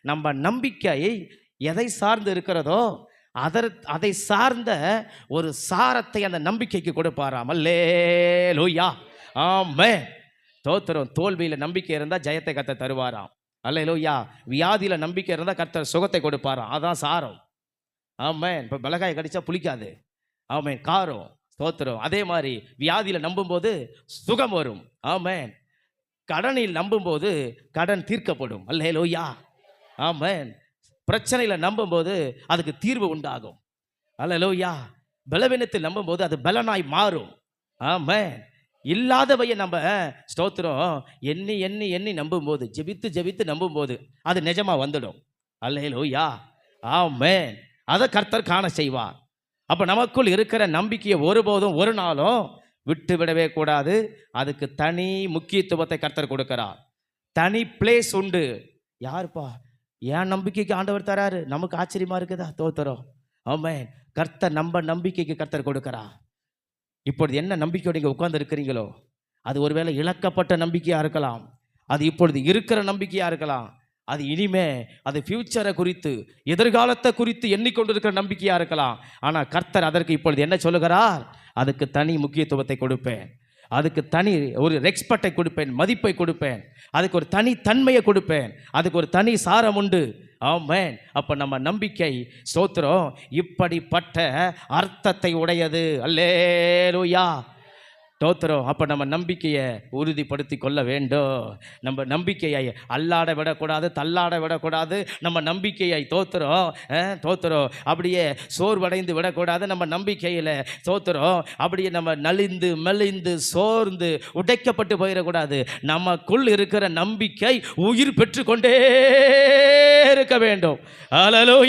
நம்ம நம்பிக்கை எதை சார்ந்து இருக்கிறதோ அதை சார்ந்த ஒரு சாரத்தை அந்த நம்பிக்கைக்கு கொடுப்பாராம். அல்லேலூயா, ஆமென். தோத்திரம். தோல்வியில் நம்பிக்கை இருந்தால் ஜெயத்தை கர்த்தர் தருவாராம். அல்லேலூயா. வியாதியில் நம்பிக்கை இருந்தால் கர்த்தர் சுகத்தை கொடுப்பாராம். அதான் சாரம். ஆமென். இப்போ மிளகாயை கடிச்சா புளிக்காது, ஆமென், காரம். தோத்திரம். அதே மாதிரி வியாதியில் நம்பும்போது சுகம் வரும். ஆமென். கடனில் நம்பும்போது கடன் தீர்க்கப்படும். அல்லேலூயா, ஆமென். பிரச்சனையில் நம்பும்போது அதுக்கு தீர்வு உண்டாகும். அல்லேலூயா. பலவீனத்தில் நம்பும்போது அது பலனாய் மாறும். ஆமென். இல்லாதவையை நம்ம ஸ்தோத்திரம் எண்ணி எண்ணி எண்ணி நம்பும்போது, ஜெபித்து ஜெபித்து நம்பும்போது அது நிஜமாக வந்துடும். அல்லேலூயா, ஆமென். அதை கர்த்தர் காண செய்வார். அப்போ நமக்குள் இருக்கிற நம்பிக்கையை ஒருபோதும் ஒரு நாளும் விட்டு விடவே கூடாது. அதுக்கு தனி முக்கியத்துவத்தை கர்த்தர் கொடுக்கிறார். தனி பிளேஸ் உண்டு. யாருப்பா என் நம்பிக்கைக்கு ஆண்டவர் தராரு? நமக்கு ஆச்சரியமா இருக்குதா? தோத்திரம். ஆமென். கர்த்தர் நம்ம நம்பிக்கைக்கு கர்த்தர் கொடுக்கிறார். இப்பொழுது என்ன நம்பிக்கையோடு நீங்கள் உட்கார்ந்து இருக்கிறீங்களோ அது ஒருவேளை இழக்கப்பட்ட நம்பிக்கையாக இருக்கலாம், அது இப்பொழுது இருக்கிற நம்பிக்கையாக இருக்கலாம், அது இனிமே அது ஃபியூச்சரை குறித்து எதிர்காலத்தை குறித்து எண்ணிக்கொண்டிருக்கிற நம்பிக்கையாக இருக்கலாம். ஆனால் கர்த்தர் அதற்கு இப்பொழுது என்ன சொல்லுகிறார்? அதுக்கு தனி முக்கியத்துவத்தை கொடுப்பேன், அதுக்கு தனி ஒரு ரெஸ்பெக்டை கொடுப்பேன், மதிப்பை கொடுப்பேன், அதுக்கு ஒரு தனி தன்மையை கொடுப்பேன், அதுக்கு ஒரு தனி சாரம் உண்டு. ஆமென். அப்போ நம்ம நம்பிக்கை ஸ்தோத்திரம் இப்படிப்பட்ட அர்த்தத்தை உடையது. அல்லேலூயா, ஸ்தோத்திரம். அப்போ நம்ம நம்பிக்கையை உறுதிப்படுத்தி கொள்ள வேண்டும். நம்ம நம்பிக்கையை அல்லாட விடக்கூடாது, தள்ளாட விடக்கூடாது. நம்ம நம்பிக்கையை தோத்திரம் அப்படியே சோர்வடைந்து விடக்கூடாது. நம்ம நம்பிக்கையில் தோத்திரம் அப்படியே நம்ம நலிந்து மெலிந்து சோர்ந்து உடைக்கப்பட்டு போயிடக்கூடாது. நமக்குள் இருக்கிற நம்பிக்கை உயிர் பெற்றுக்கொண்டே இருக்க வேண்டும். அல்லேலூயா.